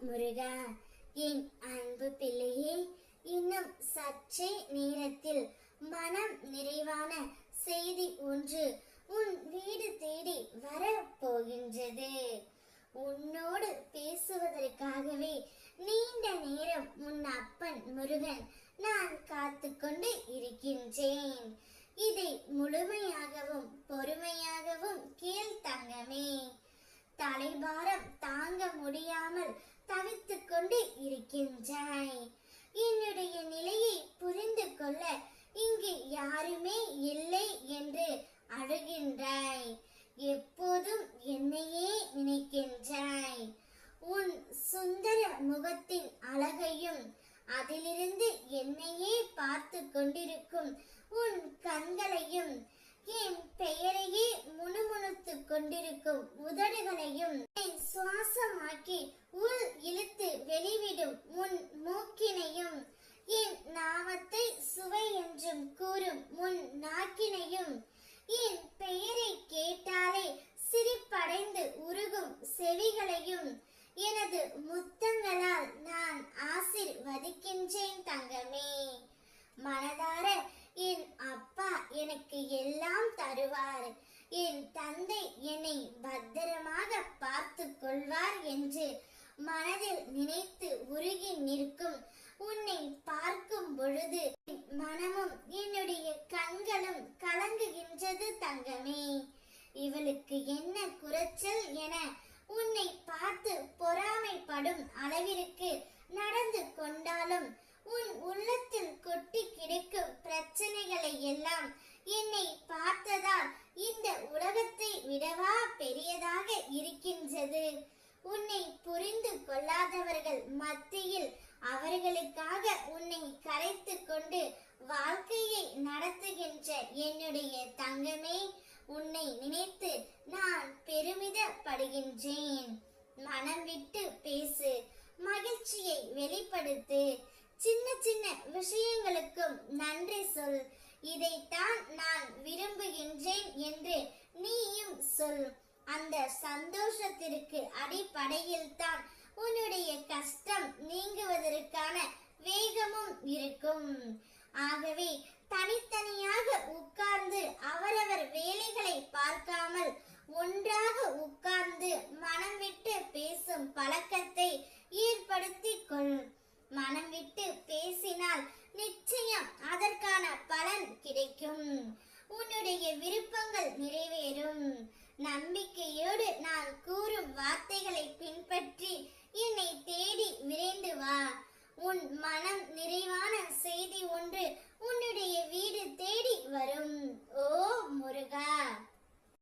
முருகா, என் அன்பு பிள்ளையே, இன்னும் சற்றே நேரத்தில் மனம் நிறைவான செய்தி ஒன்று உன் வீடு தேடி வரப்போகின்றது. உன்னோடு பேசுவதற்காகவே நீண்ட நேரம் உன் அப்பன் முருகன் நான் காத்து கொண்டு இருக்கின்றேன். இதை முழுமையாகவும் பொறுமையாகவும் கேள் தங்கமே. தலைபாரம் தாங்க முடியாமல் தவித்துக் கொண்டு இருக்கின்றாய். என்னுடைய நிலையை புரிந்து கொள்ள இங்கு யாருமே இல்லை என்று அழுகின்றாய். எப்போதும் என்னையே நினைக்கின்றாய். உன் சுந்தர முகத்தின் அழகையும் அதிலிருந்து என்னையே பார்த்து கொண்டிருக்கும் உன் கண்களையும் என் பெயரையே முணுமுணுத்து கொண்டிருக்கும் உதடுகளையும் சுவாசமாக்கி உள் இழுத்து வெளிவிடும் உன் மூக்கினையும் என் நாமத்தை சுவை என்றும் கூறும் உன் நாக்கினையும் என் பெயரை கேட்டாலே சிரிப்படைந்து உருகும் செவிகளையும் எனது முத்தங்களால் நான் ஆசீர்வதிக்கின்றேன் தங்கமே. மனதார என் அப்பா எனக்கு எல்லாம் தருவார், என் தந்தை என்னை பத்திரமாக பார்த்து கொள்வார் என்று மனதில் நினைத்து உருகி நிற்கும் உன்னை பார்க்கும் பொழுது மனமும் என்னுடைய கண்களும் கலங்குகின்றது தங்கமே. இவளுக்கு என்ன குறைச்சல் என உன்னை பார்த்து பொறாமைப்படும் அளவிற்கு நடந்து கொண்டாலும் உன் உள்ளத்தில் கொட்டி கிடக்கும் பிரச்சனைகளை எல்லாம் என்னை பார்த்ததால் இந்த உலகத்தை விடவா பெரியதாக இருக்கின்றது. உன்னை புரிந்து கொள்ளாதவர்கள் மத்தியில் அவர்களுக்காக உன்னை கரைத்து கொண்டு வாழ்க்கையை நடத்துகின்ற என்னுடைய தங்கமே, உன்னை நினைத்து நான் பெருமிதப்படுகின்றேன். மனம் விட்டு பேசு, மகிழ்ச்சியை வெளிப்படுத்து. சின்ன சின்ன விஷயங்களுக்கும் நன்றி சொல். இதைத்தான் நான் விரும்புகின்றேன் என்று நீயும் சொல். அந்த சந்தோஷத்திற்கு அடிப்படையில் தான் உன்னுடைய கஷ்டம் நீங்குவதற்கான வேகமும் இருக்கும். ஆகவே தனித்தனியாக உட்கார்ந்து அவரவர் வேலைகளை பார்க்காமல் ஒன்றாக உட்கார்ந்து மனம் விட்டு பேசும் பழக்கத்தை ஏற்படுத்திக் கொள். மனம் விட்டு பேசினால் நிச்சயம் அதற்கான பலன் கிடைக்கும். உன்னுடைய விருப்பங்கள் நிறைவேறும். நம்பிக்கையோடு நான் கூறும் வார்த்தைகளை பின்பற்றி என்னை தேடி விரைந்து வா. உன் மனம் நிறைவான செய்தி